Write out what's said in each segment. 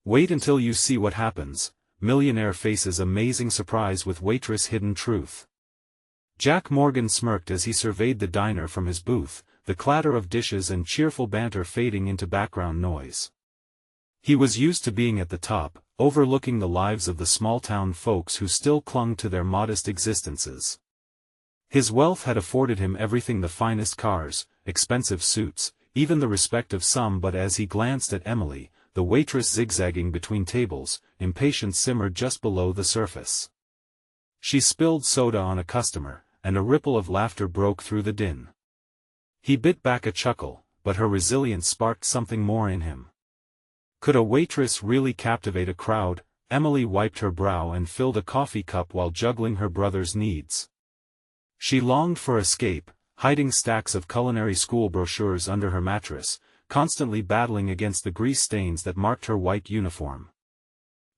Wait until you see what happens. Millionaire faces amazing surprise with Waitress hidden truth. Jack Morgan smirked as he surveyed the diner from his booth, the clatter of dishes and cheerful banter fading into background noise. He was used to being at the top, overlooking the lives of the small-town folks who still clung to their modest existences. His wealth had afforded him everything: the finest cars, expensive suits, even the respect of some. But as he glanced at Emily, the waitress zigzagging between tables, impatience simmered just below the surface. She spilled soda on a customer, and a ripple of laughter broke through the din. He bit back a chuckle, but her resilience sparked something more in him. Could a waitress really captivate a crowd? Emily wiped her brow and filled a coffee cup while juggling her brother's needs. She longed for escape, hiding stacks of culinary school brochures under her mattress, constantly battling against the grease stains that marked her white uniform.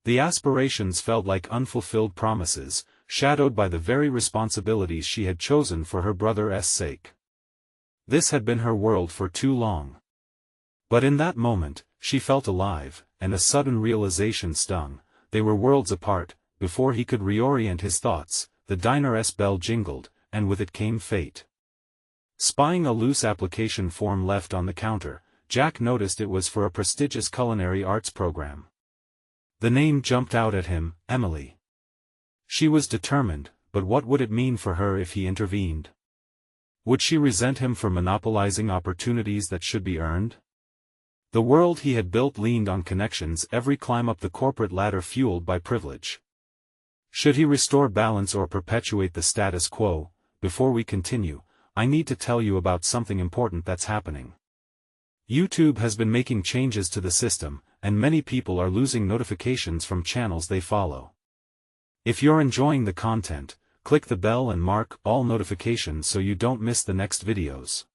The aspirations felt like unfulfilled promises, shadowed by the very responsibilities she had chosen for her brother's sake. This had been her world for too long. But in that moment, she felt alive, and a sudden realization stung. They were worlds apart. Before he could reorient his thoughts, the diner's bell jingled, and with it came fate. Spying a loose application form left on the counter, Jack noticed it was for a prestigious culinary arts program. The name jumped out at him: Emily. She was determined, but what would it mean for her if he intervened? Would she resent him for monopolizing opportunities that should be earned? The world he had built leaned on connections, every climb up the corporate ladder fueled by privilege. Should he restore balance or perpetuate the status quo? Before we continue, I need to tell you about something important that's happening. YouTube has been making changes to the system, and many people are losing notifications from channels they follow. If you're enjoying the content, click the bell and mark all notifications so you don't miss the next videos.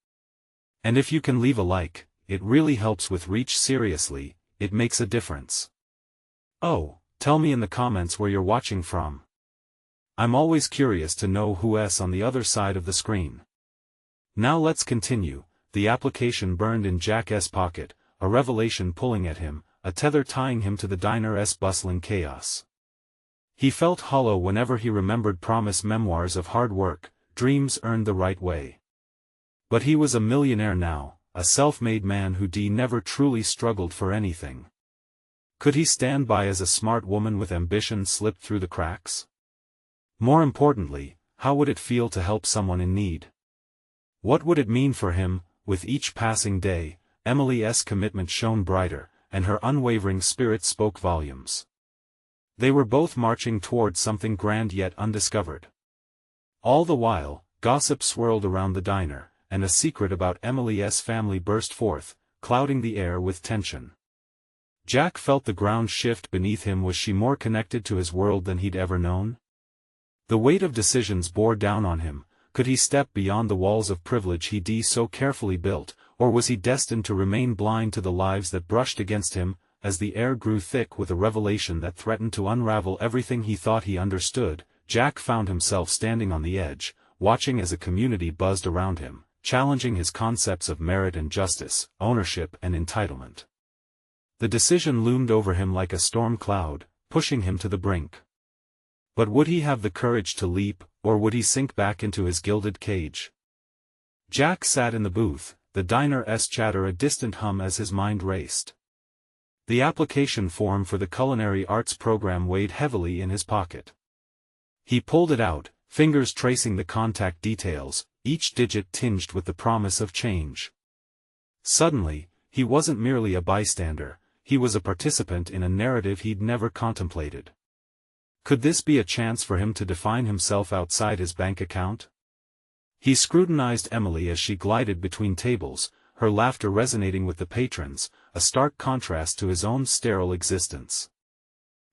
And if you can leave a like, it really helps with reach. Seriously, it makes a difference. Oh, tell me in the comments where you're watching from. I'm always curious to know who's on the other side of the screen. Now let's continue. The application burned in Jack's pocket, a revelation pulling at him, a tether tying him to the diner's bustling chaos. He felt hollow whenever he remembered Promise memoirs of hard work, dreams earned the right way. But he was a millionaire now, a self-made man who never truly struggled for anything. Could he stand by as a smart woman with ambition slipped through the cracks? More importantly, how would it feel to help someone in need? What would it mean for him? With each passing day, Emily's commitment shone brighter, and her unwavering spirit spoke volumes. They were both marching towards something grand yet undiscovered. All the while, gossip swirled around the diner, and a secret about Emily's family burst forth, clouding the air with tension. Jack felt the ground shift beneath him. Was she more connected to his world than he'd ever known? The weight of decisions bore down on him. Could he step beyond the walls of privilege he'd so carefully built, or was he destined to remain blind to the lives that brushed against him? As the air grew thick with a revelation that threatened to unravel everything he thought he understood, Jack found himself standing on the edge, watching as a community buzzed around him, challenging his concepts of merit and justice, ownership and entitlement. The decision loomed over him like a storm cloud, pushing him to the brink. But would he have the courage to leap, or would he sink back into his gilded cage? Jack sat in the booth, the diner's chatter a distant hum as his mind raced. The application form for the culinary arts program weighed heavily in his pocket. He pulled it out, fingers tracing the contact details, each digit tinged with the promise of change. Suddenly, he wasn't merely a bystander, he was a participant in a narrative he'd never contemplated. Could this be a chance for him to define himself outside his bank account? He scrutinized Emily as she glided between tables, her laughter resonating with the patrons, a stark contrast to his own sterile existence.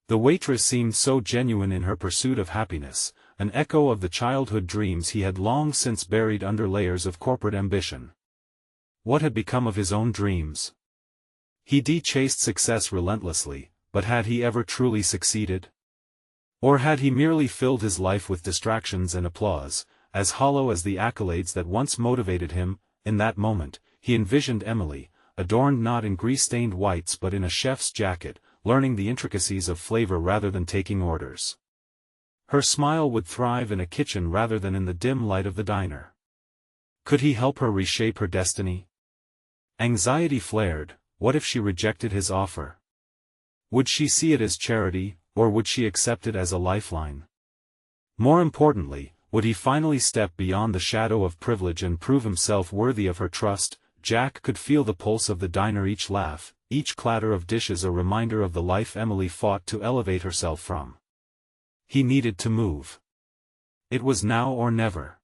The waitress seemed so genuine in her pursuit of happiness, an echo of the childhood dreams he had long since buried under layers of corporate ambition. What had become of his own dreams? He'd chased success relentlessly, but had he ever truly succeeded? Or had he merely filled his life with distractions and applause, as hollow as the accolades that once motivated him? In that moment, he envisioned Emily, adorned not in grease-stained whites but in a chef's jacket, learning the intricacies of flavor rather than taking orders. Her smile would thrive in a kitchen rather than in the dim light of the diner. Could he help her reshape her destiny? Anxiety flared. What if she rejected his offer? Would she see it as charity, or would she accept it as a lifeline? More importantly, would he finally step beyond the shadow of privilege and prove himself worthy of her trust? Jack could feel the pulse of the diner, each laugh, each clatter of dishes a reminder of the life Emily fought to elevate herself from. He needed to move. It was now or never.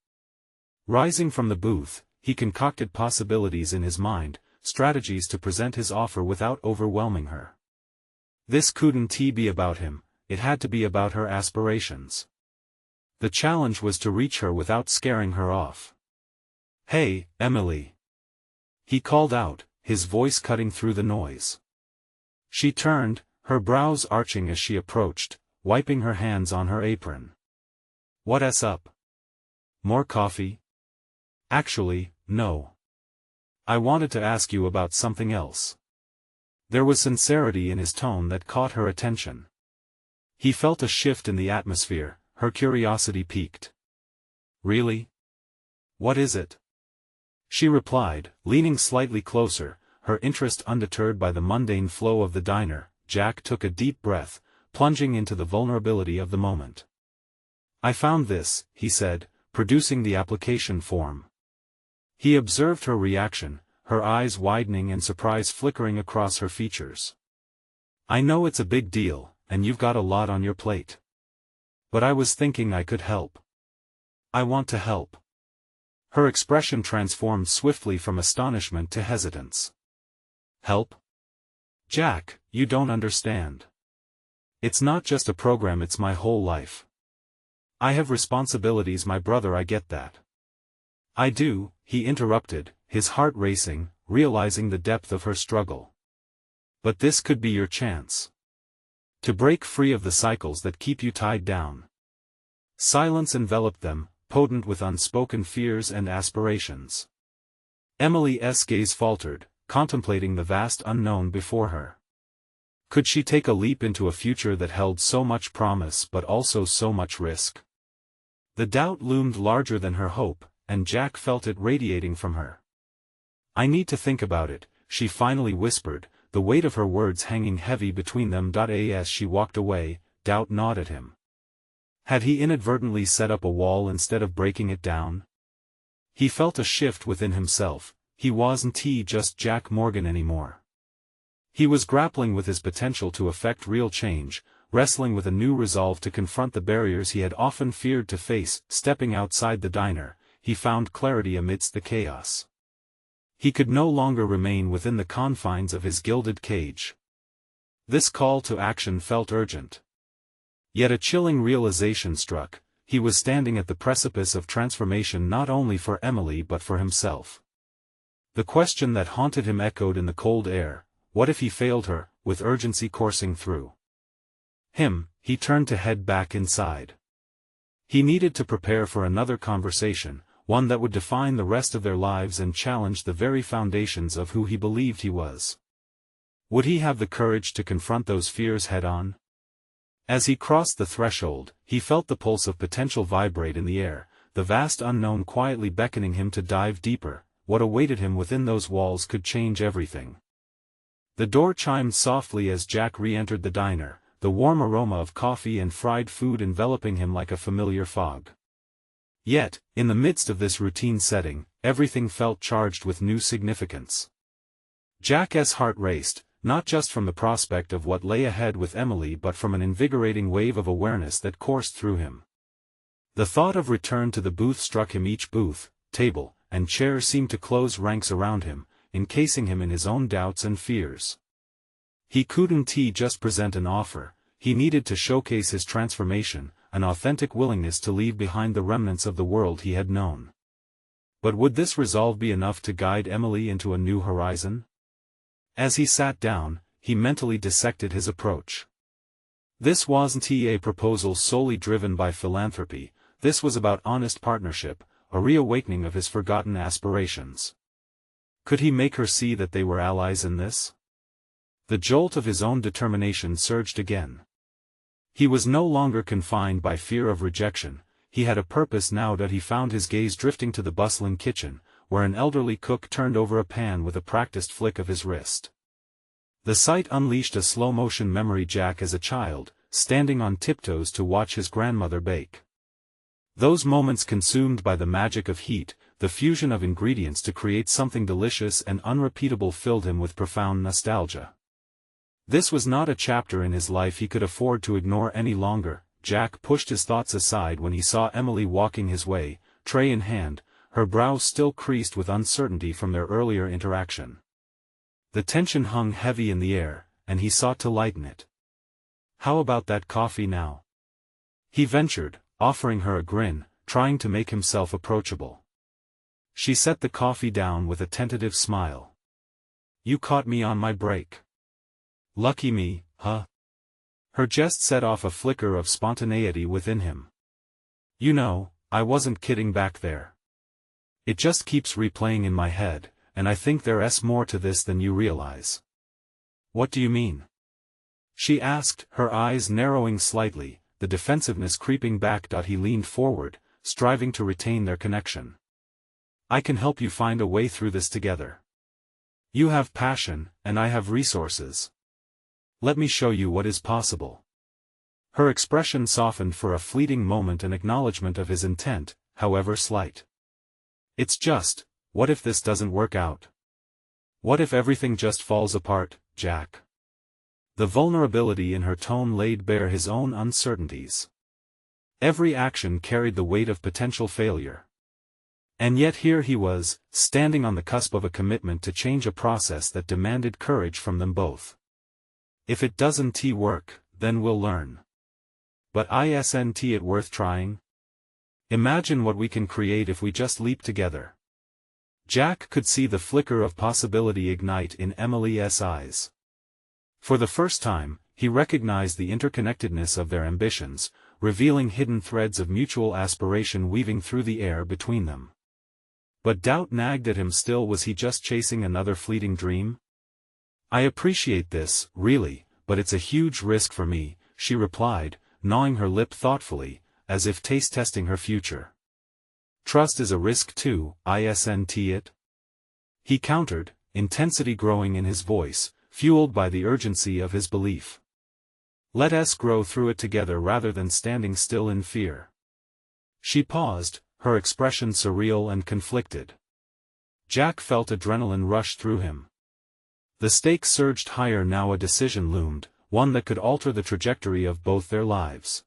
Rising from the booth, he concocted possibilities in his mind, strategies to present his offer without overwhelming her. This couldn't be about him, it had to be about her aspirations. The challenge was to reach her without scaring her off. "Hey, Emily!" he called out, his voice cutting through the noise. She turned, her brows arching as she approached, wiping her hands on her apron. "What's up? More coffee?" "Actually, no. I wanted to ask you about something else." There was sincerity in his tone that caught her attention. He felt a shift in the atmosphere, her curiosity piqued. "Really? What is it?" she replied, leaning slightly closer, her interest undeterred by the mundane flow of the diner. Jack took a deep breath, plunging into the vulnerability of the moment. "I found this," he said, producing the application form. He observed her reaction, her eyes widening and surprise flickering across her features. "I know it's a big deal, and you've got a lot on your plate. But I was thinking I could help. I want to help." Her expression transformed swiftly from astonishment to hesitance. "Help? Jack, you don't understand. It's not just a program, it's my whole life. I have responsibilities, my brother, I get that." "I do," he interrupted, his heart racing, realizing the depth of her struggle. "But this could be your chance. To break free of the cycles that keep you tied down." Silence enveloped them, potent with unspoken fears and aspirations. Emily's gaze faltered, contemplating the vast unknown before her. Could she take a leap into a future that held so much promise but also so much risk? The doubt loomed larger than her hope, and Jack felt it radiating from her. "I need to think about it," she finally whispered, the weight of her words hanging heavy between them. As she walked away, doubt gnawed at him. Had he inadvertently set up a wall instead of breaking it down? He felt a shift within himself. He wasn't just Jack Morgan anymore. He was grappling with his potential to effect real change, wrestling with a new resolve to confront the barriers he had often feared to face. Stepping outside the diner, he found clarity amidst the chaos. He could no longer remain within the confines of his gilded cage. This call to action felt urgent. Yet a chilling realization struck: he was standing at the precipice of transformation, not only for Emily but for himself. The question that haunted him echoed in the cold air: what if he failed her? With urgency coursing through him, he turned to head back inside. He needed to prepare for another conversation, one that would define the rest of their lives and challenge the very foundations of who he believed he was. Would he have the courage to confront those fears head-on? As he crossed the threshold, he felt the pulse of potential vibrate in the air, the vast unknown quietly beckoning him to dive deeper. What awaited him within those walls could change everything. The door chimed softly as Jack re-entered the diner, the warm aroma of coffee and fried food enveloping him like a familiar fog. Yet, in the midst of this routine setting, everything felt charged with new significance. Jack's heart raced, not just from the prospect of what lay ahead with Emily but from an invigorating wave of awareness that coursed through him. The thought of return to the booth struck him. Each booth, table, and chair seemed to close ranks around him, encasing him in his own doubts and fears. He couldn't just present an offer, he needed to showcase his transformation, an authentic willingness to leave behind the remnants of the world he had known. But would this resolve be enough to guide Emily into a new horizon? As he sat down, he mentally dissected his approach. This wasn't a proposal solely driven by philanthropy, this was about honest partnership, a reawakening of his forgotten aspirations. Could he make her see that they were allies in this? The jolt of his own determination surged again. He was no longer confined by fear of rejection. He had a purpose now that he found his gaze drifting to the bustling kitchen, where an elderly cook turned over a pan with a practiced flick of his wrist. The sight unleashed a slow-motion memory Jack as a child, standing on tiptoes to watch his grandmother bake. Those moments consumed by the magic of heat, the fusion of ingredients to create something delicious and unrepeatable filled him with profound nostalgia. This was not a chapter in his life he could afford to ignore any longer. Jack pushed his thoughts aside when he saw Emily walking his way, tray in hand, her brows still creased with uncertainty from their earlier interaction. The tension hung heavy in the air, and he sought to lighten it. "How about that coffee now?" he ventured, offering her a grin, trying to make himself approachable. She set the coffee down with a tentative smile. "You caught me on my break." "Lucky me, huh?" Her jest set off a flicker of spontaneity within him. "You know, I wasn't kidding back there. It just keeps replaying in my head, and I think there's more to this than you realize." "What do you mean?" she asked, her eyes narrowing slightly, the defensiveness creeping back. He leaned forward, striving to retain their connection. "I can help you find a way through this together. You have passion, and I have resources. Let me show you what is possible." Her expression softened for a fleeting moment, an acknowledgement of his intent, however slight. "It's just, what if this doesn't work out? What if everything just falls apart, Jack?" The vulnerability in her tone laid bare his own uncertainties. Every action carried the weight of potential failure. And yet here he was, standing on the cusp of a commitment to change a process that demanded courage from them both. "If it doesn't work, then we'll learn. But isn't it worth trying? Imagine what we can create if we just leap together." Jack could see the flicker of possibility ignite in Emily's eyes. For the first time, he recognized the interconnectedness of their ambitions, revealing hidden threads of mutual aspiration weaving through the air between them. But doubt nagged at him still. Was he just chasing another fleeting dream? "I appreciate this, really, but it's a huge risk for me," she replied, gnawing her lip thoughtfully, as if taste-testing her future. "Trust is a risk too, isn't it?" he countered, intensity growing in his voice, fueled by the urgency of his belief. "Let us grow through it together rather than standing still in fear." She paused, her expression surreal and conflicted. Jack felt adrenaline rush through him. The stakes surged higher now. A decision loomed, one that could alter the trajectory of both their lives.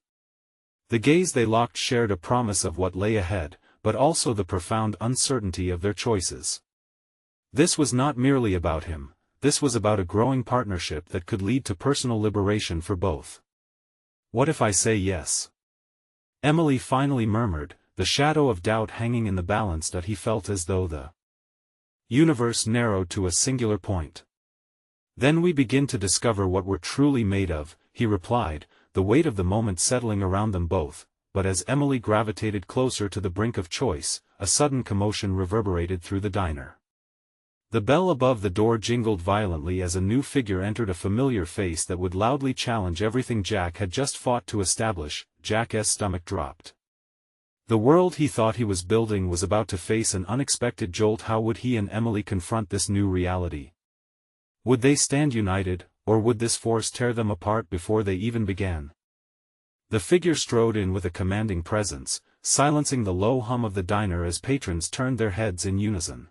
The gaze they locked shared a promise of what lay ahead, but also the profound uncertainty of their choices. This was not merely about him, this was about a growing partnership that could lead to personal liberation for both. "What if I say yes?" Emily finally murmured, the shadow of doubt hanging in the balance. He felt as though the universe narrowed to a singular point. "Then we begin to discover what we're truly made of," he replied, the weight of the moment settling around them both. But as Emily gravitated closer to the brink of choice, a sudden commotion reverberated through the diner. The bell above the door jingled violently as a new figure entered, a familiar face that would loudly challenge everything Jack had just fought to establish. Jack's stomach dropped. The world he thought he was building was about to face an unexpected jolt. How would he and Emily confront this new reality? Would they stand united, or would this force tear them apart before they even began? The figure strode in with a commanding presence, silencing the low hum of the diner as patrons turned their heads in unison.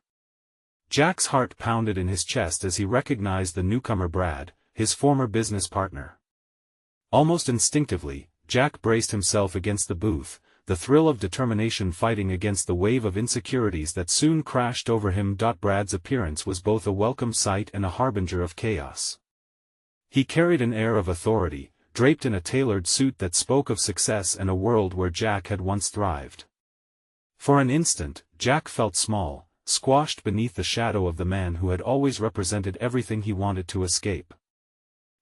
Jack's heart pounded in his chest as he recognized the newcomer Brad, his former business partner. Almost instinctively, Jack braced himself against the booth, the thrill of determination fighting against the wave of insecurities that soon crashed over him. Brad's appearance was both a welcome sight and a harbinger of chaos. He carried an air of authority, draped in a tailored suit that spoke of success and a world where Jack had once thrived. For an instant, Jack felt small, squashed beneath the shadow of the man who had always represented everything he wanted to escape.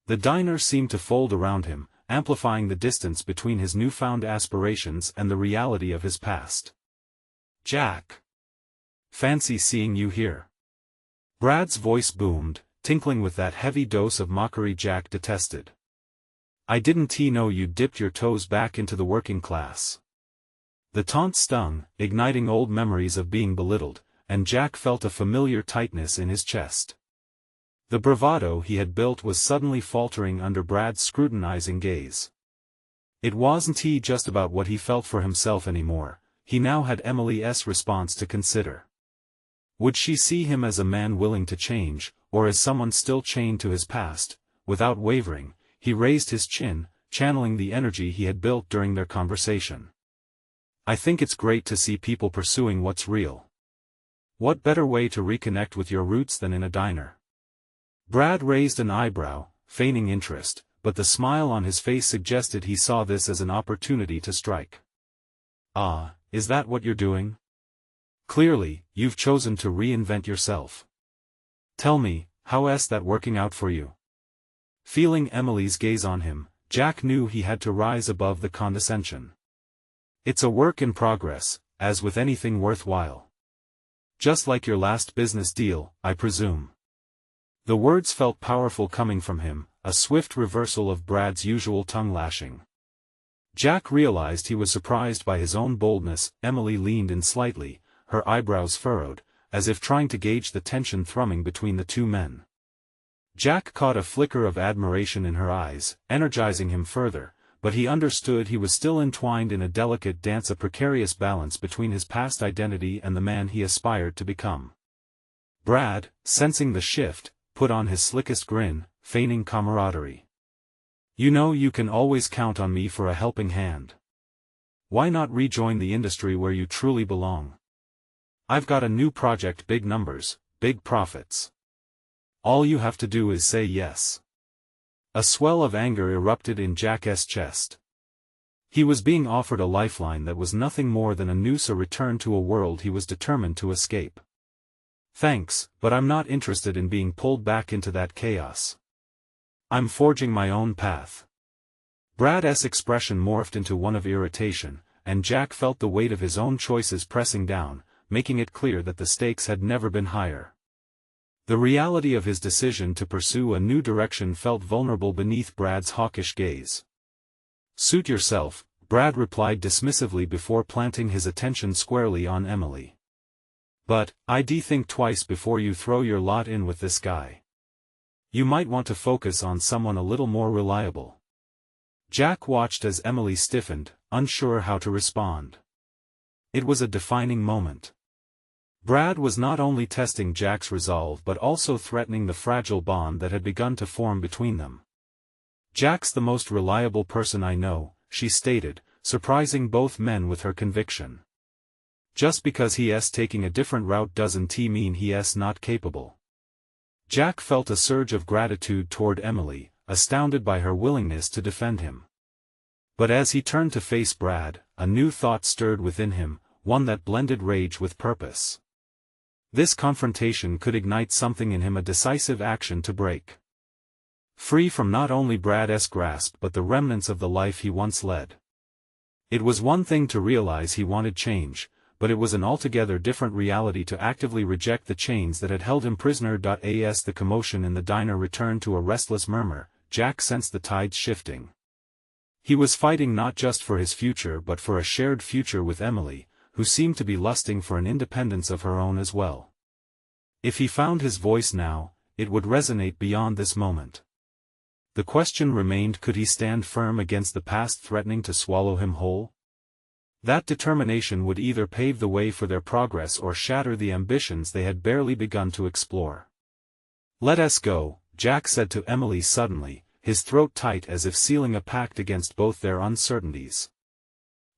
The diner seemed to fold around him, amplifying the distance between his newfound aspirations and the reality of his past. "Jack! Fancy seeing you here." Brad's voice boomed, tinkling with that heavy dose of mockery Jack detested. "I didn't know you dipped your toes back into the working class." The taunt stung, igniting old memories of being belittled, and Jack felt a familiar tightness in his chest. The bravado he had built was suddenly faltering under Brad's scrutinizing gaze. It wasn't just about what he felt for himself anymore, he now had Emily's response to consider. Would she see him as a man willing to change, or as someone still chained to his past? Without wavering, he raised his chin, channeling the energy he had built during their conversation. "I think it's great to see people pursuing what's real. What better way to reconnect with your roots than in a diner?" Brad raised an eyebrow, feigning interest, but the smile on his face suggested he saw this as an opportunity to strike. "Ah, is that what you're doing? Clearly, you've chosen to reinvent yourself. Tell me, how's that working out for you?" Feeling Emily's gaze on him, Jack knew he had to rise above the condescension. "It's a work in progress, as with anything worthwhile. Just like your last business deal, I presume." The words felt powerful coming from him, a swift reversal of Brad's usual tongue-lashing. Jack realized he was surprised by his own boldness. Emily leaned in slightly, her eyebrows furrowed, as if trying to gauge the tension thrumming between the two men. Jack caught a flicker of admiration in her eyes, energizing him further, but he understood he was still entwined in a delicate dance, a precarious balance between his past identity and the man he aspired to become. Brad, sensing the shift, put on his slickest grin, feigning camaraderie. "You know you can always count on me for a helping hand. Why not rejoin the industry where you truly belong? I've got a new project, big numbers, big profits. All you have to do is say yes." A swell of anger erupted in Jack's chest. He was being offered a lifeline that was nothing more than a noose, a return to a world he was determined to escape. "Thanks, but I'm not interested in being pulled back into that chaos. I'm forging my own path." Brad's expression morphed into one of irritation, and Jack felt the weight of his own choices pressing down, making it clear that the stakes had never been higher. The reality of his decision to pursue a new direction felt vulnerable beneath Brad's hawkish gaze. "Suit yourself," Brad replied dismissively before planting his attention squarely on Emily. "But, I'd think twice before you throw your lot in with this guy. You might want to focus on someone a little more reliable." Jack watched as Emily stiffened, unsure how to respond. It was a defining moment. Brad was not only testing Jack's resolve but also threatening the fragile bond that had begun to form between them. "Jack's the most reliable person I know," she stated, surprising both men with her conviction. "Just because he's taking a different route doesn't mean he's not capable." Jack felt a surge of gratitude toward Emily, astounded by her willingness to defend him. But as he turned to face Brad, a new thought stirred within him, one that blended rage with purpose. This confrontation could ignite something in him, a decisive action to break free from not only Brad's grasp but the remnants of the life he once led. It was one thing to realize he wanted change, but it was an altogether different reality to actively reject the chains that had held him prisoner. As the commotion in the diner returned to a restless murmur, Jack sensed the tides shifting. He was fighting not just for his future but for a shared future with Emily, who seemed to be lusting for an independence of her own as well. If he found his voice now, it would resonate beyond this moment. The question remained, could he stand firm against the past threatening to swallow him whole? That determination would either pave the way for their progress or shatter the ambitions they had barely begun to explore. "Let us go," Jack said to Emily suddenly, his throat tight as if sealing a pact against both their uncertainties.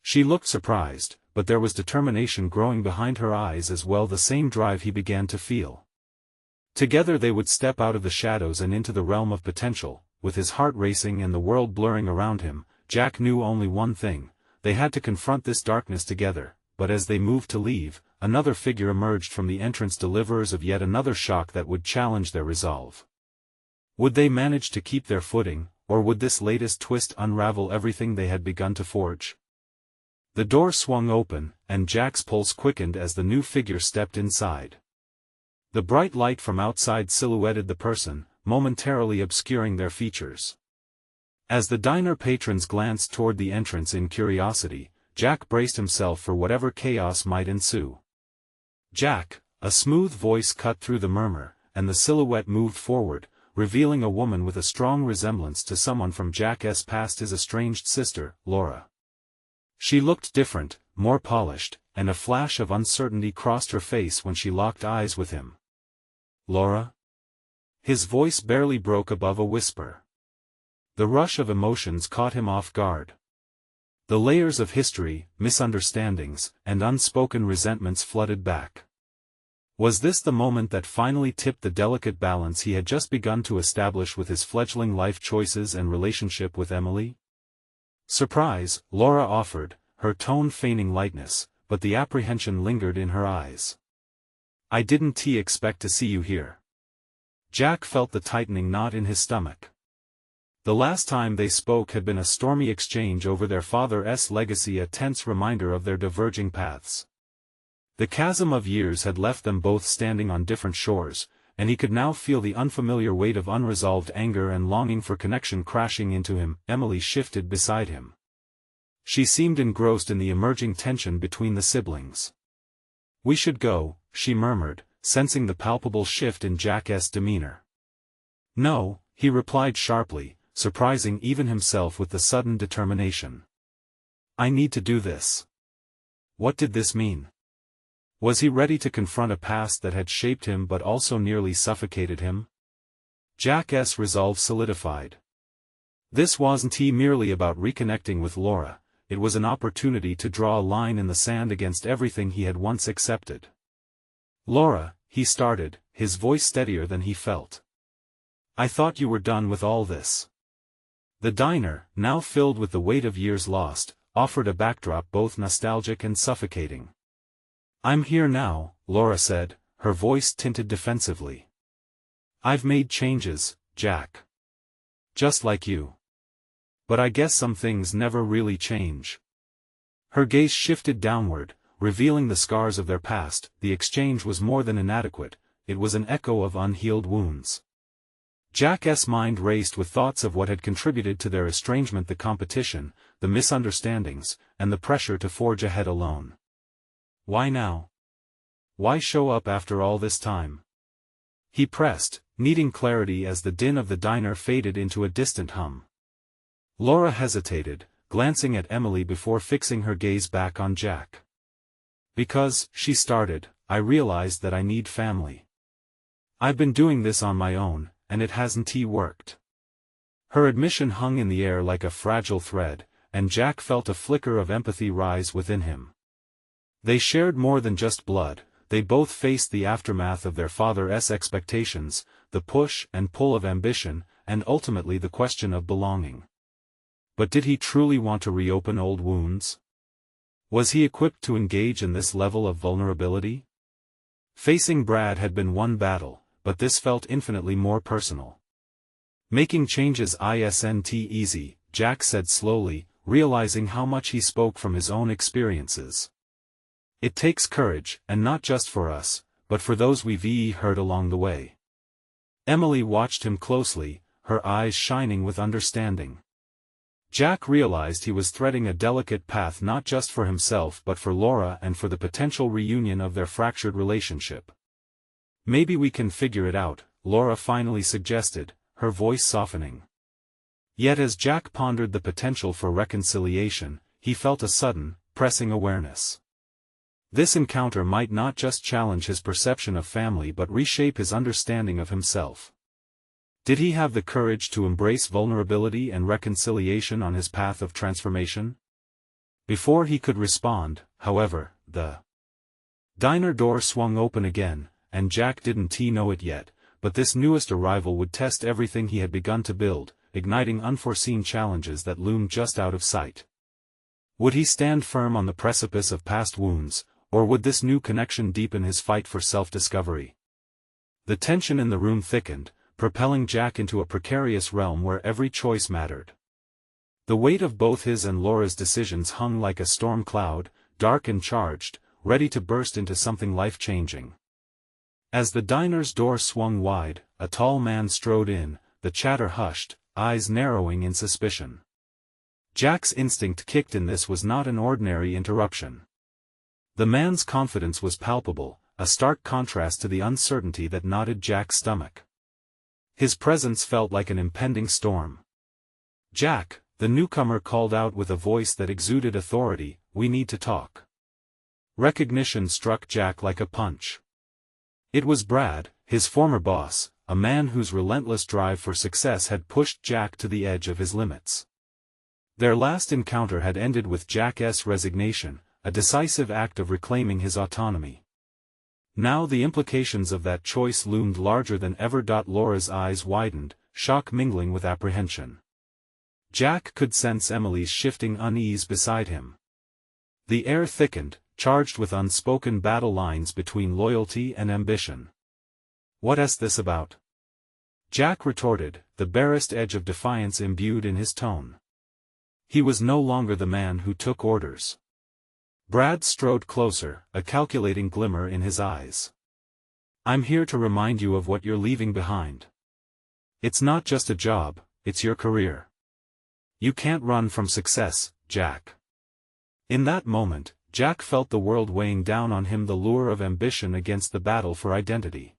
She looked surprised, but there was determination growing behind her eyes as well, the same drive he began to feel. Together they would step out of the shadows and into the realm of potential. With his heart racing and the world blurring around him, Jack knew only one thing: they had to confront this darkness together. But as they moved to leave, another figure emerged from the entrance, deliverers of yet another shock that would challenge their resolve. Would they manage to keep their footing, or would this latest twist unravel everything they had begun to forge? The door swung open, and Jack's pulse quickened as the new figure stepped inside. The bright light from outside silhouetted the person, momentarily obscuring their features. As the diner patrons glanced toward the entrance in curiosity, Jack braced himself for whatever chaos might ensue. "Jack," a smooth voice cut through the murmur, and the silhouette moved forward, revealing a woman with a strong resemblance to someone from Jack's past, his estranged sister, Laura. She looked different, more polished, and a flash of uncertainty crossed her face when she locked eyes with him. "Laura?" His voice barely broke above a whisper. The rush of emotions caught him off guard. The layers of history, misunderstandings, and unspoken resentments flooded back. Was this the moment that finally tipped the delicate balance he had just begun to establish with his fledgling life choices and relationship with Emily? "Surprise," Laura offered, her tone feigning lightness, but the apprehension lingered in her eyes. "I didn't expect to see you here." Jack felt the tightening knot in his stomach. The last time they spoke had been a stormy exchange over their father's legacy, a tense reminder of their diverging paths. The chasm of years had left them both standing on different shores, and he could now feel the unfamiliar weight of unresolved anger and longing for connection crashing into him. Emily shifted beside him. She seemed engrossed in the emerging tension between the siblings. "We should go," she murmured, sensing the palpable shift in Jack's demeanor. "No," he replied sharply, surprising even himself with the sudden determination. "I need to do this." What did this mean? Was he ready to confront a past that had shaped him but also nearly suffocated him? Jack's resolve solidified. This wasn't merely about reconnecting with Laura, it was an opportunity to draw a line in the sand against everything he had once accepted. "Laura," he started, his voice steadier than he felt. "I thought you were done with all this." The diner, now filled with the weight of years lost, offered a backdrop both nostalgic and suffocating. "I'm here now," Laura said, her voice tinted defensively. "I've made changes, Jack. Just like you. But I guess some things never really change." Her gaze shifted downward, revealing the scars of their past. The exchange was more than inadequate, it was an echo of unhealed wounds. Jack's mind raced with thoughts of what had contributed to their estrangement: the competition, the misunderstandings, and the pressure to forge ahead alone. Why now? Why show up after all this time? He pressed, needing clarity as the din of the diner faded into a distant hum. Laura hesitated, glancing at Emily before fixing her gaze back on Jack. "Because," she started, "I realized that I need family. I've been doing this on my own, and it hasn't worked." Her admission hung in the air like a fragile thread, and Jack felt a flicker of empathy rise within him. They shared more than just blood, they both faced the aftermath of their father's expectations, the push and pull of ambition, and ultimately the question of belonging. But did he truly want to reopen old wounds? Was he equipped to engage in this level of vulnerability? Facing Brad had been one battle, but this felt infinitely more personal. "Making changes isn't easy," Jack said slowly, realizing how much he spoke from his own experiences. "It takes courage, and not just for us, but for those we've hurt along the way." Emily watched him closely, her eyes shining with understanding. Jack realized he was threading a delicate path not just for himself but for Laura and for the potential reunion of their fractured relationship. "Maybe we can figure it out," Laura finally suggested, her voice softening. Yet as Jack pondered the potential for reconciliation, he felt a sudden, pressing awareness. This encounter might not just challenge his perception of family but reshape his understanding of himself. Did he have the courage to embrace vulnerability and reconciliation on his path of transformation? Before he could respond, however, the diner door swung open again, and Jack didn't know it yet, but this newest arrival would test everything he had begun to build, igniting unforeseen challenges that loomed just out of sight. Would he stand firm on the precipice of past wounds, or would this new connection deepen his fight for self-discovery? The tension in the room thickened, propelling Jack into a precarious realm where every choice mattered. The weight of both his and Laura's decisions hung like a storm cloud, dark and charged, ready to burst into something life-changing. As the diner's door swung wide, a tall man strode in, the chatter hushed, eyes narrowing in suspicion. Jack's instinct kicked in. This was not an ordinary interruption. The man's confidence was palpable, a stark contrast to the uncertainty that knotted Jack's stomach. His presence felt like an impending storm. "Jack," the newcomer called out with a voice that exuded authority, "we need to talk." Recognition struck Jack like a punch. It was Brad, his former boss, a man whose relentless drive for success had pushed Jack to the edge of his limits. Their last encounter had ended with Jack's resignation, a decisive act of reclaiming his autonomy. Now the implications of that choice loomed larger than ever. Laura's eyes widened, shock mingling with apprehension. Jack could sense Emily's shifting unease beside him. The air thickened, charged with unspoken battle lines between loyalty and ambition. "What's this about?" Jack retorted, the barest edge of defiance imbued in his tone. He was no longer the man who took orders. Brad strode closer, a calculating glimmer in his eyes. "I'm here to remind you of what you're leaving behind. It's not just a job, it's your career. You can't run from success, Jack." In that moment, Jack felt the world weighing down on him, the lure of ambition against the battle for identity.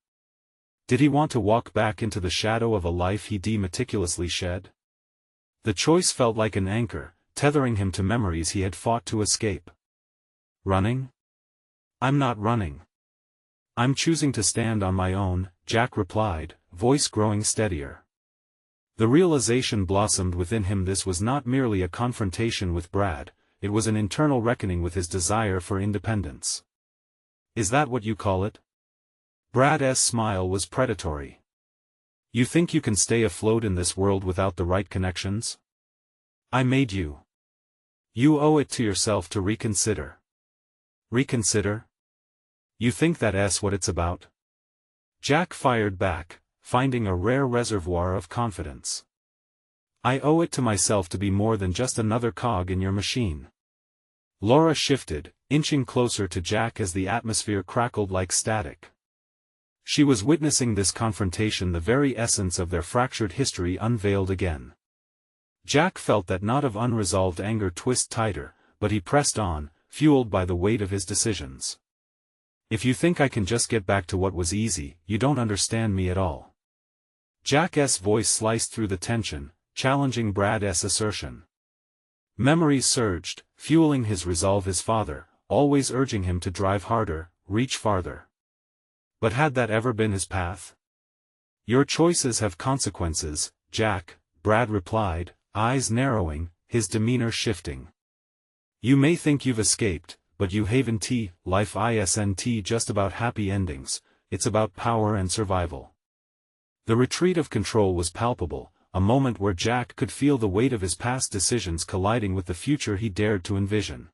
Did he want to walk back into the shadow of a life he'd meticulously shed? The choice felt like an anchor, tethering him to memories he had fought to escape. "Running? I'm not running. I'm choosing to stand on my own," Jack replied, voice growing steadier. The realization blossomed within him. This was not merely a confrontation with Brad, it was an internal reckoning with his desire for independence. "Is that what you call it?" Brad's smile was predatory. "You think you can stay afloat in this world without the right connections? I made you. You owe it to yourself to reconsider." "Reconsider? You think that's what it's about?" Jack fired back, finding a rare reservoir of confidence. "I owe it to myself to be more than just another cog in your machine." Laura shifted, inching closer to Jack as the atmosphere crackled like static. She was witnessing this confrontation, the very essence of their fractured history unveiled again. Jack felt that knot of unresolved anger twist tighter, but he pressed on, fueled by the weight of his decisions. "If you think I can just get back to what was easy, you don't understand me at all." Jack's voice sliced through the tension, challenging Brad's assertion. Memories surged, fueling his resolve. His father, always urging him to drive harder, reach farther. But had that ever been his path? "Your choices have consequences, Jack," Brad replied, eyes narrowing, his demeanor shifting. "You may think you've escaped, but you haven't. Life isn't just about happy endings, it's about power and survival." The retreat of control was palpable, a moment where Jack could feel the weight of his past decisions colliding with the future he dared to envision.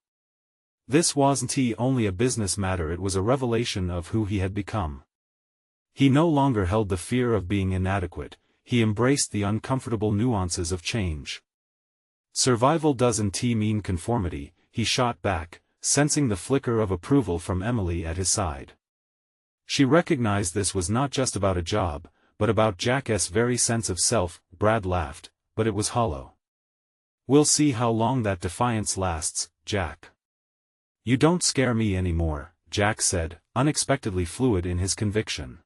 This wasn't only a business matter, it was a revelation of who he had become. He no longer held the fear of being inadequate, he embraced the uncomfortable nuances of change. "Survival doesn't mean conformity," he shot back, sensing the flicker of approval from Emily at his side. She recognized this was not just about a job, but about Jack's very sense of self. Brad laughed, but it was hollow. "We'll see how long that defiance lasts, Jack." "You don't scare me anymore," Jack said, unexpectedly fluid in his conviction.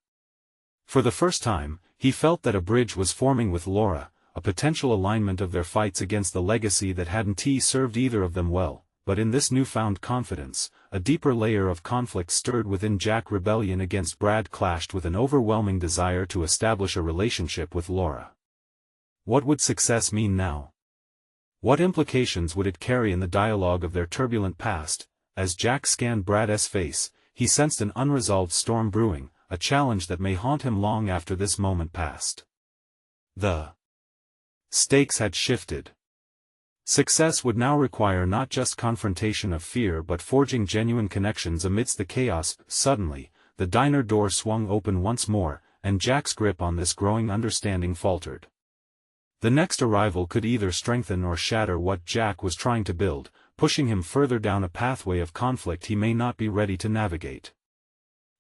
For the first time, he felt that a bridge was forming with Laura, a potential alignment of their fights against the legacy that hadn't served either of them well. But in this newfound confidence, a deeper layer of conflict stirred within Jack. Rebellion against Brad clashed with an overwhelming desire to establish a relationship with Laura. What would success mean now? What implications would it carry in the dialogue of their turbulent past? As Jack scanned Brad's face, he sensed an unresolved storm brewing, a challenge that may haunt him long after this moment passed. The stakes had shifted. Success would now require not just confrontation of fear but forging genuine connections amidst the chaos. Suddenly, the diner door swung open once more, and Jack's grip on this growing understanding faltered. The next arrival could either strengthen or shatter what Jack was trying to build, pushing him further down a pathway of conflict he may not be ready to navigate.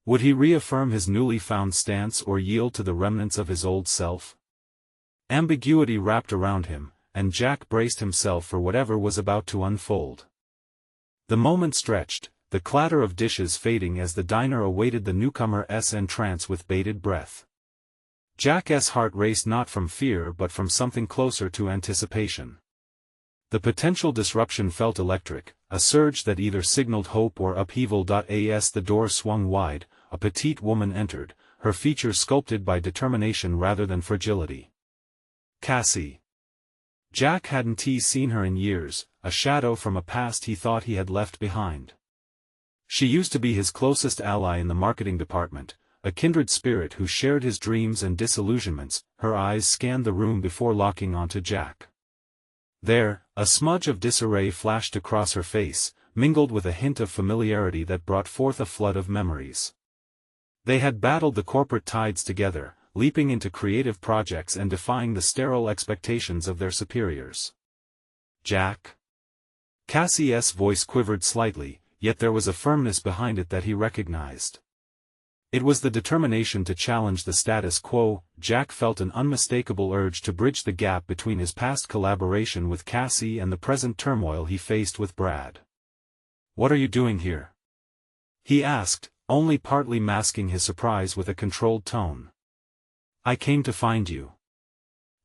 Would he reaffirm his newly found stance or yield to the remnants of his old self? Ambiguity wrapped around him, and Jack braced himself for whatever was about to unfold. The moment stretched, the clatter of dishes fading as the diner awaited the newcomer's entrance with bated breath. Jack's heart raced not from fear but from something closer to anticipation. The potential disruption felt electric, a surge that either signaled hope or upheaval. As the door swung wide, a petite woman entered, her features sculpted by determination rather than fragility. Cassie. Jack hadn't seen her in years, a shadow from a past he thought he had left behind. She used to be his closest ally in the marketing department, a kindred spirit who shared his dreams and disillusionments. Her eyes scanned the room before locking onto Jack. There, a smudge of disarray flashed across her face, mingled with a hint of familiarity that brought forth a flood of memories. They had battled the corporate tides together, leaping into creative projects and defying the sterile expectations of their superiors. Jack? Cassie's voice quivered slightly, yet there was a firmness behind it that he recognized. It was the determination to challenge the status quo. Jack felt an unmistakable urge to bridge the gap between his past collaboration with Cassie and the present turmoil he faced with Brad. "What are you doing here?" he asked, only partly masking his surprise with a controlled tone. "I came to find you."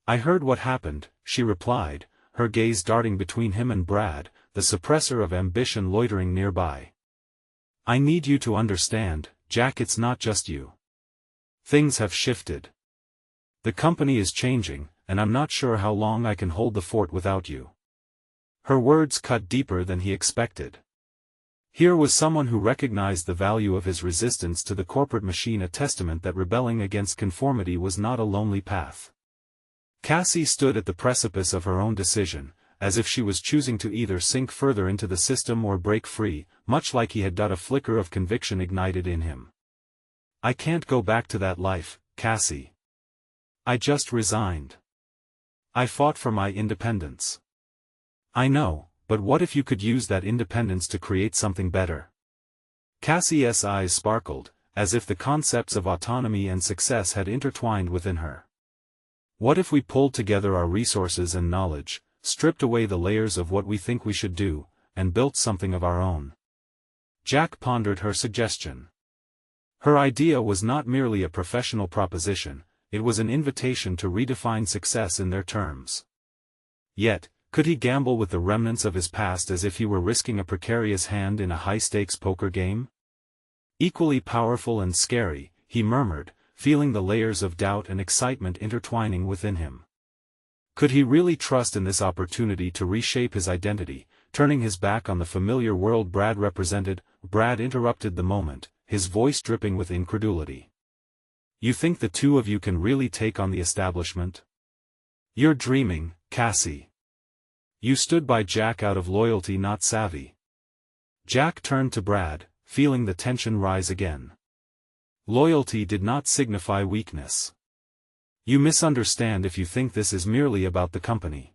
"I heard what happened," she replied, her gaze darting between him and Brad, the suppressor of ambition loitering nearby. "I need you to understand, Jack, it's not just you. Things have shifted. The company is changing, and I'm not sure how long I can hold the fort without you." Her words cut deeper than he expected. Here was someone who recognized the value of his resistance to the corporate machine, a testament that rebelling against conformity was not a lonely path. Cassie stood at the precipice of her own decision, as if she was choosing to either sink further into the system or break free, much like he had done. A flicker of conviction ignited in him. "I can't go back to that life, Cassie. I just resigned. I fought for my independence." "I know, but what if you could use that independence to create something better?" Cassie's eyes sparkled, as if the concepts of autonomy and success had intertwined within her. "What if we pulled together our resources and knowledge, stripped away the layers of what we think we should do, and built something of our own?" Jack pondered her suggestion. Her idea was not merely a professional proposition, it was an invitation to redefine success in their terms. Yet, could he gamble with the remnants of his past as if he were risking a precarious hand in a high-stakes poker game? "Equally powerful and scary," he murmured, feeling the layers of doubt and excitement intertwining within him. Could he really trust in this opportunity to reshape his identity, turning his back on the familiar world Brad represented? Brad interrupted the moment, his voice dripping with incredulity. "You think the two of you can really take on the establishment? You're dreaming, Cassie." "You stood by Jack out of loyalty, not savvy." Jack turned to Brad, feeling the tension rise again. "Loyalty did not signify weakness. You misunderstand if you think this is merely about the company.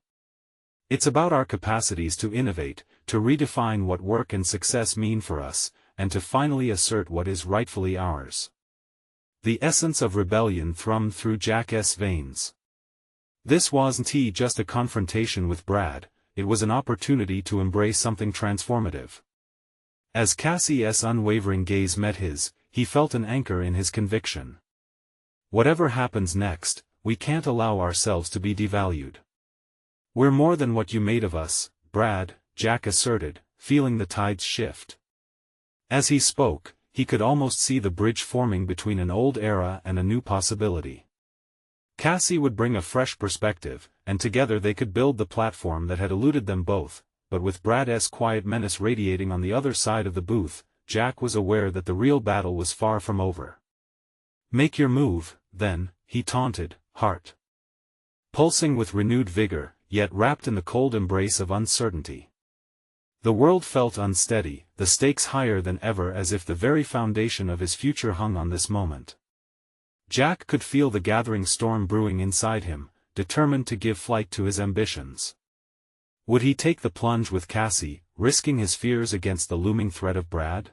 It's about our capacities to innovate, to redefine what work and success mean for us, and to finally assert what is rightfully ours." The essence of rebellion thrummed through Jack's veins. This wasn't just a confrontation with Brad, it was an opportunity to embrace something transformative. As Cassie's unwavering gaze met his, he felt an anchor in his conviction. "Whatever happens next, we can't allow ourselves to be devalued. We're more than what you made of us, Brad," Jack asserted, feeling the tides shift. As he spoke, he could almost see the bridge forming between an old era and a new possibility. Cassie would bring a fresh perspective, and together they could build the platform that had eluded them both, but with Brad's quiet menace radiating on the other side of the booth, Jack was aware that the real battle was far from over. "Make your move, then," he taunted, heart pulsing with renewed vigor, yet wrapped in the cold embrace of uncertainty. The world felt unsteady, the stakes higher than ever, as if the very foundation of his future hung on this moment. Jack could feel the gathering storm brewing inside him, determined to give flight to his ambitions. Would he take the plunge with Cassie, risking his fears against the looming threat of Brad?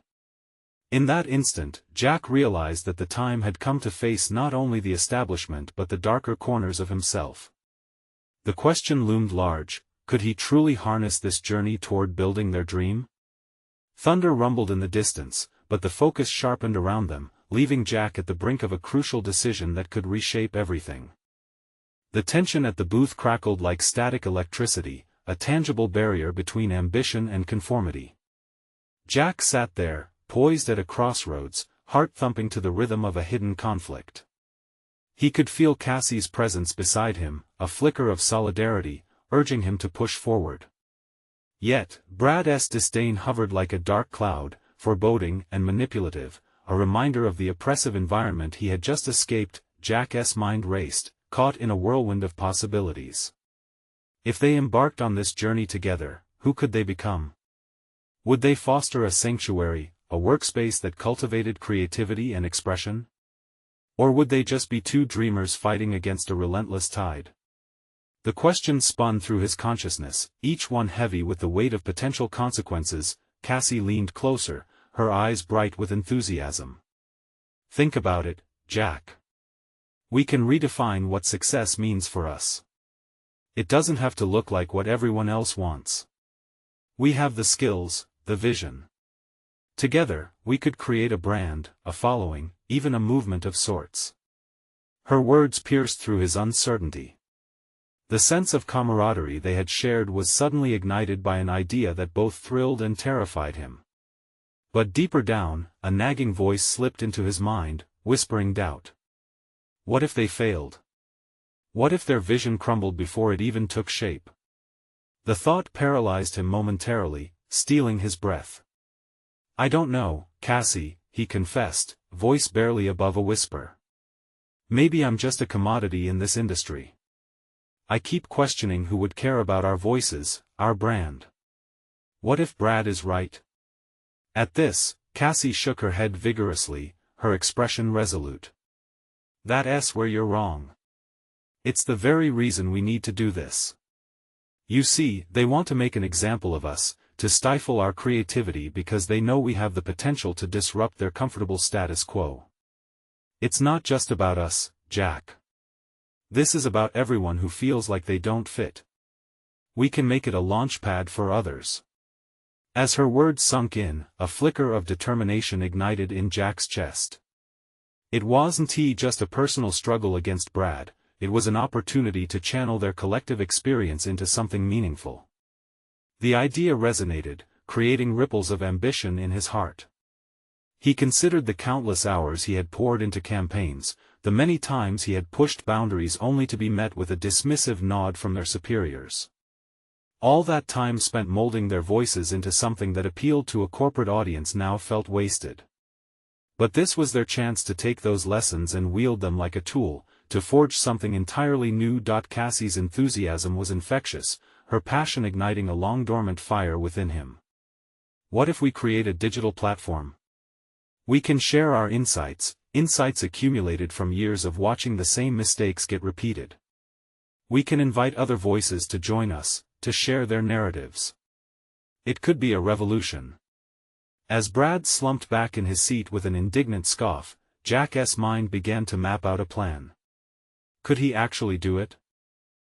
In that instant, Jack realized that the time had come to face not only the establishment but the darker corners of himself. The question loomed large: could he truly harness this journey toward building their dream? Thunder rumbled in the distance, but the focus sharpened around them, leaving Jack at the brink of a crucial decision that could reshape everything. The tension at the booth crackled like static electricity, a tangible barrier between ambition and conformity. Jack sat there, poised at a crossroads, heart thumping to the rhythm of a hidden conflict. He could feel Cassie's presence beside him, a flicker of solidarity, urging him to push forward. Yet, Brad's disdain hovered like a dark cloud, foreboding and manipulative, a reminder of the oppressive environment he had just escaped. Jack's mind raced, caught in a whirlwind of possibilities. If they embarked on this journey together, who could they become? Would they foster a sanctuary, a workspace that cultivated creativity and expression? Or would they just be two dreamers fighting against a relentless tide? The questions spun through his consciousness, each one heavy with the weight of potential consequences. Cassie leaned closer, her eyes bright with enthusiasm. Think about it, Jack. We can redefine what success means for us. It doesn't have to look like what everyone else wants. We have the skills, the vision. Together, we could create a brand, a following, even a movement of sorts. Her words pierced through his uncertainty. The sense of camaraderie they had shared was suddenly ignited by an idea that both thrilled and terrified him. But deeper down, a nagging voice slipped into his mind, whispering doubt. What if they failed? What if their vision crumbled before it even took shape? The thought paralyzed him momentarily, stealing his breath. I don't know, Cassie, he confessed, voice barely above a whisper. Maybe I'm just a commodity in this industry. I keep questioning who would care about our voices, our brand. What if Brad is right? At this, Cassie shook her head vigorously, her expression resolute. That's where you're wrong. It's the very reason we need to do this. You see, they want to make an example of us, to stifle our creativity because they know we have the potential to disrupt their comfortable status quo. It's not just about us, Jack. This is about everyone who feels like they don't fit. We can make it a launchpad for others. As her words sunk in, a flicker of determination ignited in Jack's chest. It wasn't just a personal struggle against Brad, it was an opportunity to channel their collective experience into something meaningful. The idea resonated, creating ripples of ambition in his heart. He considered the countless hours he had poured into campaigns, the many times he had pushed boundaries only to be met with a dismissive nod from their superiors. All that time spent molding their voices into something that appealed to a corporate audience now felt wasted. But this was their chance to take those lessons and wield them like a tool, to forge something entirely new. Cassie's enthusiasm was infectious, her passion igniting a long-dormant fire within him. What if we create a digital platform? We can share our insights accumulated from years of watching the same mistakes get repeated. We can invite other voices to join us, to share their narratives. It could be a revolution. As Brad slumped back in his seat with an indignant scoff, Jack's mind began to map out a plan. Could he actually do it?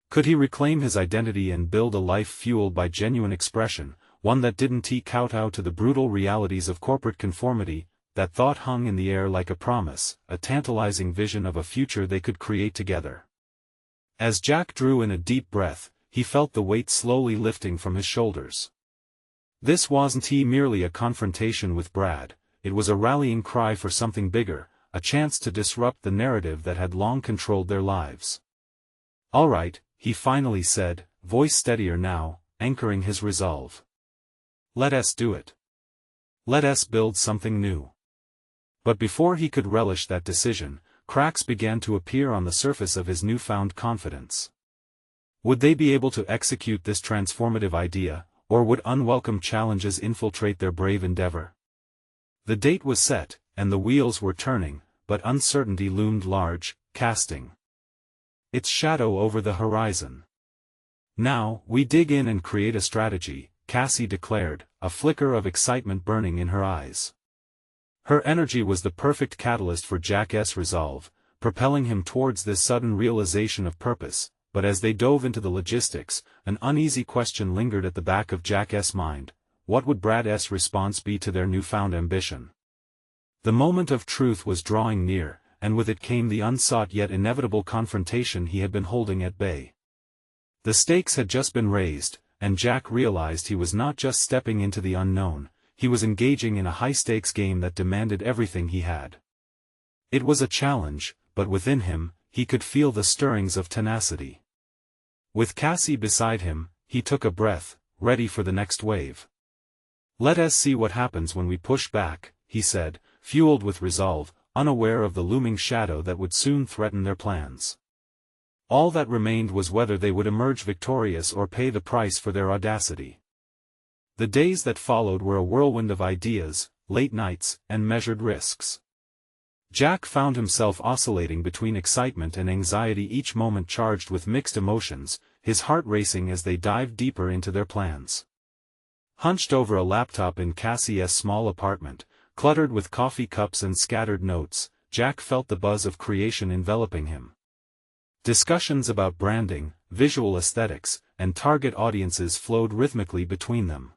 Could he reclaim his identity and build a life fueled by genuine expression, one that didn't kowtow to the brutal realities of corporate conformity? That thought hung in the air like a promise, a tantalizing vision of a future they could create together. As Jack drew in a deep breath, he felt the weight slowly lifting from his shoulders. This wasn't merely a confrontation with Brad, it was a rallying cry for something bigger, a chance to disrupt the narrative that had long controlled their lives. All right, he finally said, voice steadier now, anchoring his resolve. Let us do it. Let us build something new. But before he could relish that decision, cracks began to appear on the surface of his newfound confidence. Would they be able to execute this transformative idea, or would unwelcome challenges infiltrate their brave endeavor? The date was set, and the wheels were turning, but uncertainty loomed large, casting its shadow over the horizon. Now, we dig in and create a strategy, Cassie declared, a flicker of excitement burning in her eyes. Her energy was the perfect catalyst for Jack's resolve, propelling him towards this sudden realization of purpose, but as they dove into the logistics, an uneasy question lingered at the back of Jack's mind: what would Brad's response be to their newfound ambition? The moment of truth was drawing near, and with it came the unsought yet inevitable confrontation he had been holding at bay. The stakes had just been raised, and Jack realized he was not just stepping into the unknown, he was engaging in a high-stakes game that demanded everything he had. It was a challenge, but within him, he could feel the stirrings of tenacity. With Cassie beside him, he took a breath, ready for the next wave. "Let us see what happens when we push back," he said, fueled with resolve, unaware of the looming shadow that would soon threaten their plans. All that remained was whether they would emerge victorious or pay the price for their audacity. The days that followed were a whirlwind of ideas, late nights, and measured risks. Jack found himself oscillating between excitement and anxiety, each moment charged with mixed emotions, his heart racing as they dived deeper into their plans. Hunched over a laptop in Cassie's small apartment, cluttered with coffee cups and scattered notes, Jack felt the buzz of creation enveloping him. Discussions about branding, visual aesthetics, and target audiences flowed rhythmically between them.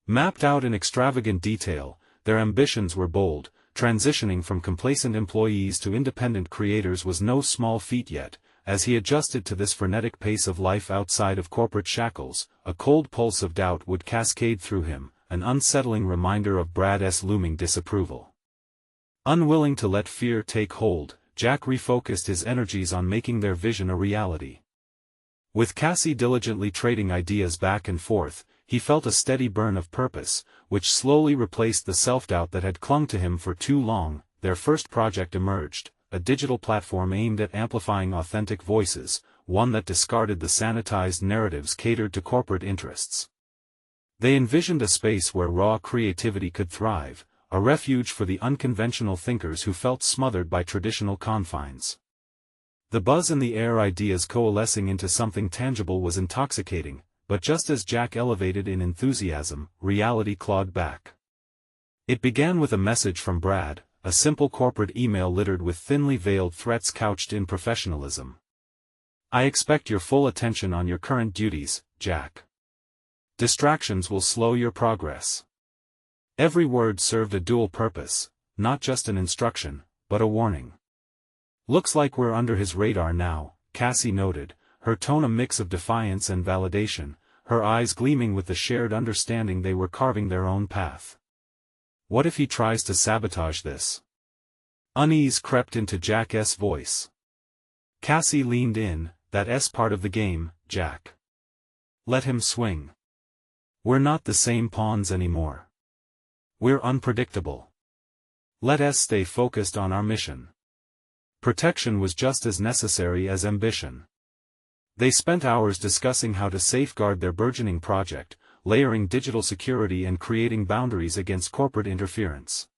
Mapped out in extravagant detail, their ambitions were bold. Transitioning from complacent employees to independent creators was no small feat yet. As he adjusted to this frenetic pace of life outside of corporate shackles, a cold pulse of doubt would cascade through him, an unsettling reminder of Brad's looming disapproval. Unwilling to let fear take hold, Jack refocused his energies on making their vision a reality. With Cassie diligently trading ideas back and forth, he felt a steady burn of purpose, which slowly replaced the self-doubt that had clung to him for too long. Their first project emerged, a digital platform aimed at amplifying authentic voices, one that discarded the sanitized narratives catered to corporate interests. They envisioned a space where raw creativity could thrive, a refuge for the unconventional thinkers who felt smothered by traditional confines. The buzz in the air, ideas coalescing into something tangible, was intoxicating. But just as Jack elevated in enthusiasm, reality clawed back. It began with a message from Brad, a simple corporate email littered with thinly veiled threats couched in professionalism. "I expect your full attention on your current duties, Jack. Distractions will slow your progress." Every word served a dual purpose, not just an instruction, but a warning. "Looks like we're under his radar now," Cassie noted, her tone a mix of defiance and validation, her eyes gleaming with the shared understanding they were carving their own path. "What if he tries to sabotage this?" Unease crept into Jack's voice. Cassie leaned in. "That's part of the game, Jack. Let him swing. We're not the same pawns anymore. We're unpredictable. Let us stay focused on our mission." Protection was just as necessary as ambition. They spent hours discussing how to safeguard their burgeoning project, layering digital security and creating boundaries against corporate interference.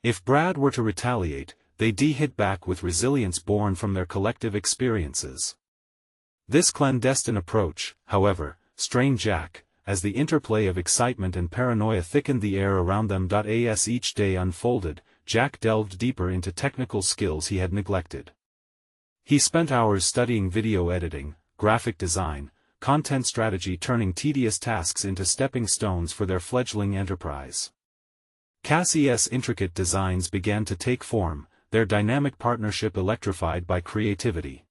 If Brad were to retaliate, they'd hit back with resilience born from their collective experiences. This clandestine approach, however, strained Jack, as the interplay of excitement and paranoia thickened the air around them. As each day unfolded, Jack delved deeper into technical skills he had neglected. He spent hours studying video editing, graphic design, content strategy, turning tedious tasks into stepping stones for their fledgling enterprise. Cassie's intricate designs began to take form, their dynamic partnership electrified by creativity.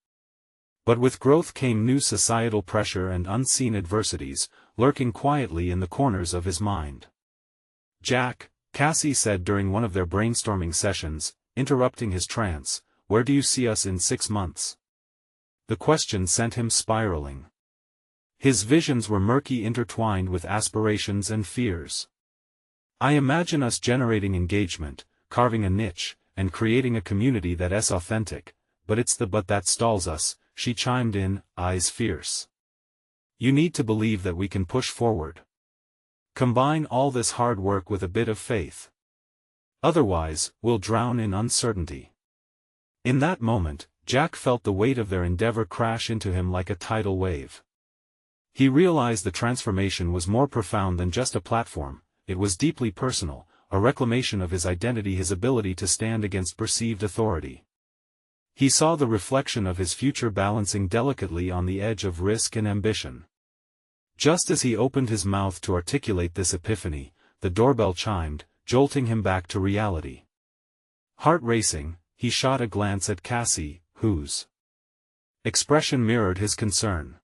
But with growth came new societal pressure and unseen adversities, lurking quietly in the corners of his mind. "Jack," Cassie said during one of their brainstorming sessions, interrupting his trance, "where do you see us in 6 months?" The question sent him spiraling. His visions were murky, intertwined with aspirations and fears. "I imagine us generating engagement, carving a niche, and creating a community that's authentic, but it's the but that stalls us," she chimed in, eyes fierce. "You need to believe that we can push forward. Combine all this hard work with a bit of faith. Otherwise, we'll drown in uncertainty." In that moment, Jack felt the weight of their endeavor crash into him like a tidal wave. He realized the transformation was more profound than just a platform, it was deeply personal, a reclamation of his identity, his ability to stand against perceived authority. He saw the reflection of his future balancing delicately on the edge of risk and ambition. Just as he opened his mouth to articulate this epiphany, the doorbell chimed, jolting him back to reality. Heart racing, he shot a glance at Cassie, whose expression mirrored his concern.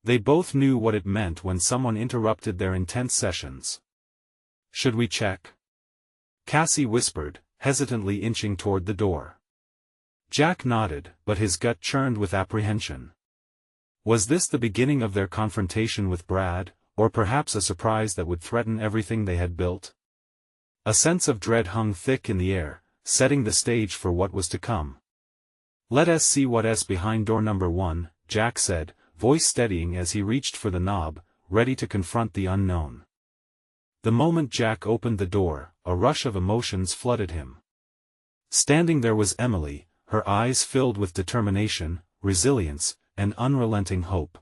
They both knew what it meant when someone interrupted their intense sessions. "Should we check?" Cassie whispered, hesitantly inching toward the door. Jack nodded, but his gut churned with apprehension. Was this the beginning of their confrontation with Brad, or perhaps a surprise that would threaten everything they had built? A sense of dread hung thick in the air, setting the stage for what was to come. "Let us see what's behind door number 1, Jack said, voice steadying as he reached for the knob, ready to confront the unknown. The moment Jack opened the door, a rush of emotions flooded him. Standing there was Emily, her eyes filled with determination, resilience, and unrelenting hope.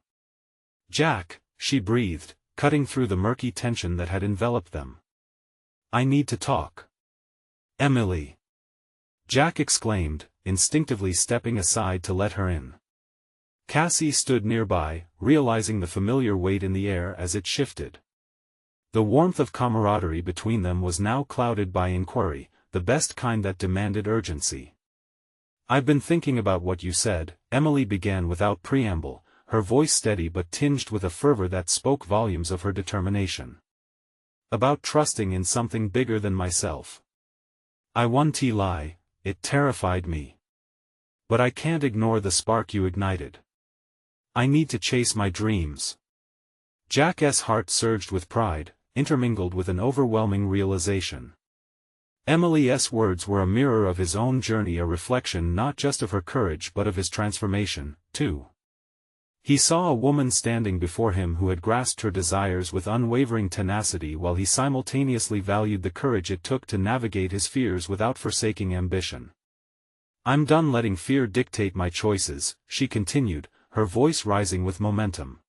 "Jack," she breathed, cutting through the murky tension that had enveloped them. "I need to talk." "Emily!" Jack exclaimed, instinctively stepping aside to let her in. Cassie stood nearby, realizing the familiar weight in the air as it shifted. The warmth of camaraderie between them was now clouded by inquiry, the best kind that demanded urgency. "I've been thinking about what you said," Emily began without preamble, her voice steady but tinged with a fervor that spoke volumes of her determination. "About trusting in something bigger than myself. I won't lie, it terrified me. But I can't ignore the spark you ignited. I need to chase my dreams." Jack's heart surged with pride, intermingled with an overwhelming realization. Emily's words were a mirror of his own journey, a reflection not just of her courage but of his transformation, too. He saw a woman standing before him who had grasped her desires with unwavering tenacity while he simultaneously valued the courage it took to navigate his fears without forsaking ambition. "I'm done letting fear dictate my choices," she continued, her voice rising with momentum.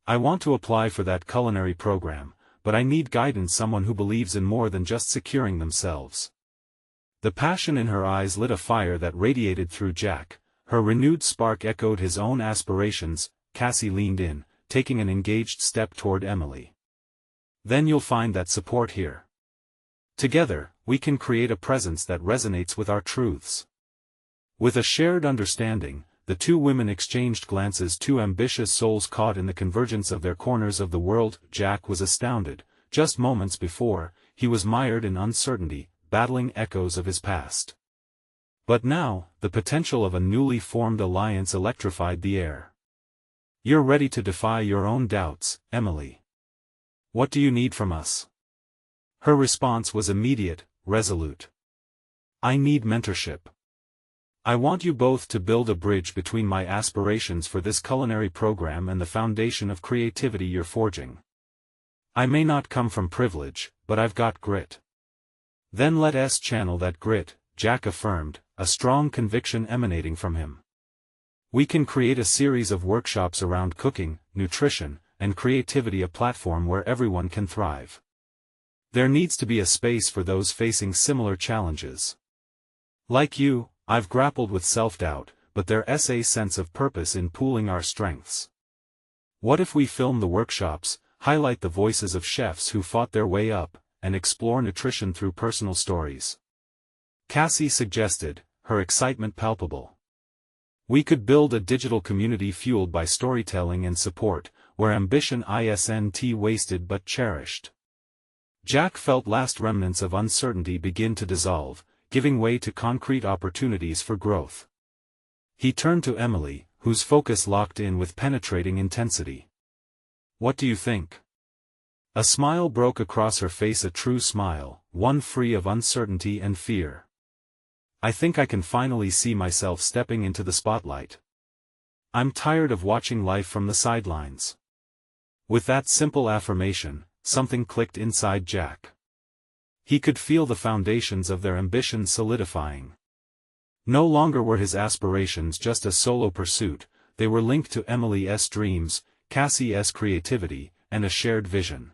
"I want to apply for that culinary program, but I need guidance, someone who believes in more than just securing themselves." The passion in her eyes lit a fire that radiated through Jack, her renewed spark echoed his own aspirations. Cassie leaned in, taking an engaged step toward Emily. "Then you'll find that support here. Together, we can create a presence that resonates with our truths." With a shared understanding, the two women exchanged glances, two ambitious souls caught in the convergence of their corners of the world. Jack was astounded. Just moments before, he was mired in uncertainty, battling echoes of his past. But now, the potential of a newly formed alliance electrified the air. "You're ready to defy your own doubts, Emily. What do you need from us?" Her response was immediate, resolute. "I need mentorship. I want you both to build a bridge between my aspirations for this culinary program and the foundation of creativity you're forging. I may not come from privilege, but I've got grit." "Then let us channel that grit," Jack affirmed, a strong conviction emanating from him. "We can create a series of workshops around cooking, nutrition, and creativity, a platform where everyone can thrive. There needs to be a space for those facing similar challenges. Like you, I've grappled with self-doubt, but there's a sense of purpose in pooling our strengths. What if we film the workshops, highlight the voices of chefs who fought their way up, and explore nutrition through personal stories?" Cassie suggested, her excitement palpable. "We could build a digital community fueled by storytelling and support, where ambition isn't wasted but cherished." Jack felt last remnants of uncertainty begin to dissolve, giving way to concrete opportunities for growth. He turned to Emily, whose focus locked in with penetrating intensity. "What do you think?" A smile broke across her face, a true smile, one free of uncertainty and fear. "I think I can finally see myself stepping into the spotlight. I'm tired of watching life from the sidelines." With that simple affirmation, something clicked inside Jack. He could feel the foundations of their ambitions solidifying. No longer were his aspirations just a solo pursuit, they were linked to Emily's dreams, Cassie's creativity, and a shared vision.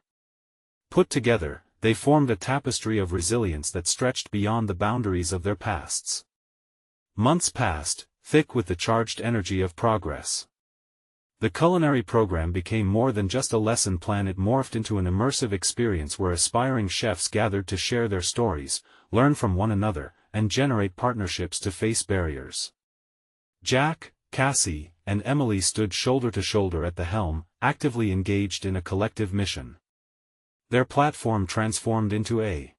Put together, they formed a tapestry of resilience that stretched beyond the boundaries of their pasts. Months passed, thick with the charged energy of progress. The culinary program became more than just a lesson plan. It morphed into an immersive experience where aspiring chefs gathered to share their stories, learn from one another, and generate partnerships to face barriers. Jack, Cassie, and Emily stood shoulder to shoulder at the helm, actively engaged in a collective mission. Their platform transformed into a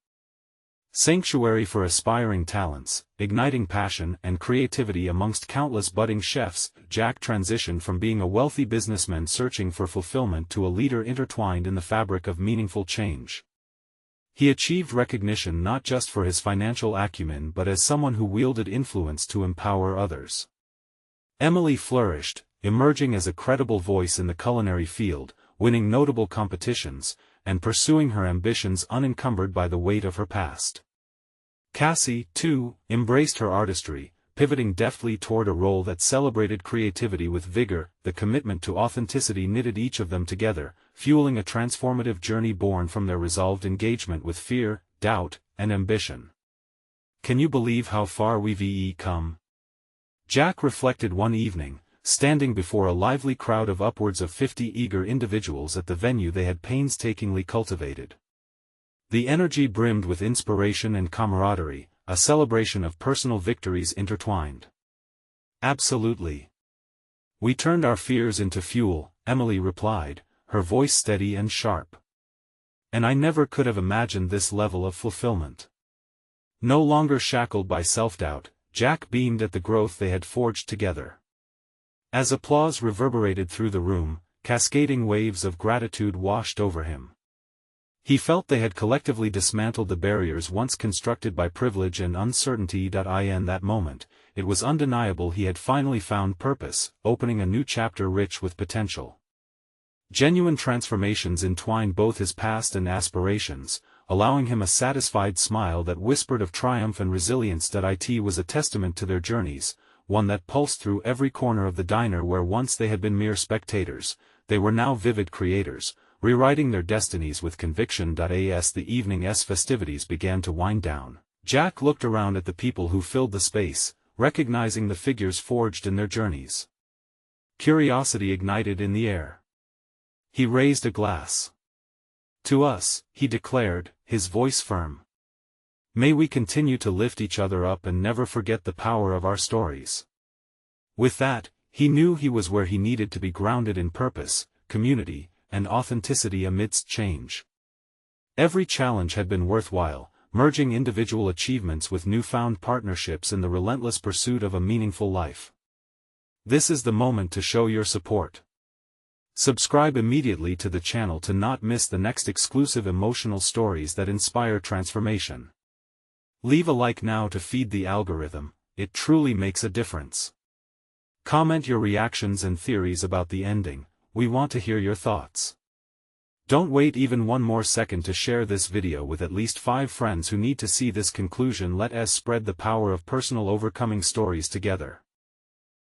sanctuary for aspiring talents, igniting passion and creativity amongst countless budding chefs. Jack transitioned from being a wealthy businessman searching for fulfillment to a leader intertwined in the fabric of meaningful change. He achieved recognition not just for his financial acumen but as someone who wielded influence to empower others. Emily flourished, emerging as a credible voice in the culinary field, winning notable competitions, and pursuing her ambitions unencumbered by the weight of her past. Cassie, too, embraced her artistry, pivoting deftly toward a role that celebrated creativity with vigor. The commitment to authenticity knitted each of them together, fueling a transformative journey born from their resolved engagement with fear, doubt, and ambition. Can you believe how far we've come? Jack reflected one evening, standing before a lively crowd of upwards of 50 eager individuals at the venue they had painstakingly cultivated. The energy brimmed with inspiration and camaraderie, a celebration of personal victories intertwined. Absolutely. We turned our fears into fuel, Emily replied, her voice steady and sharp. And I never could have imagined this level of fulfillment. No longer shackled by self-doubt, Jack beamed at the growth they had forged together. As applause reverberated through the room, cascading waves of gratitude washed over him. He felt they had collectively dismantled the barriers once constructed by privilege and uncertainty. In that moment, it was undeniable he had finally found purpose, opening a new chapter rich with potential. Genuine transformations entwined both his past and aspirations, allowing him a satisfied smile that whispered of triumph and resilience. It was a testament to their journeys, one that pulsed through every corner of the diner. Where once they had been mere spectators, they were now vivid creators, rewriting their destinies with conviction. As the evening's festivities began to wind down, Jack looked around at the people who filled the space, recognizing the figures forged in their journeys. Curiosity ignited in the air. He raised a glass. To us, he declared, his voice firm. May we continue to lift each other up and never forget the power of our stories. With that, he knew he was where he needed to be, grounded in purpose, community, and authenticity amidst change. Every challenge had been worthwhile, merging individual achievements with newfound partnerships in the relentless pursuit of a meaningful life. This is the moment to show your support. Subscribe immediately to the channel to not miss the next exclusive emotional stories that inspire transformation. Leave a like now to feed the algorithm, it truly makes a difference. Comment your reactions and theories about the ending, we want to hear your thoughts. Don't wait even one more second to share this video with at least 5 friends who need to see this conclusion. Let us spread the power of personal overcoming stories together.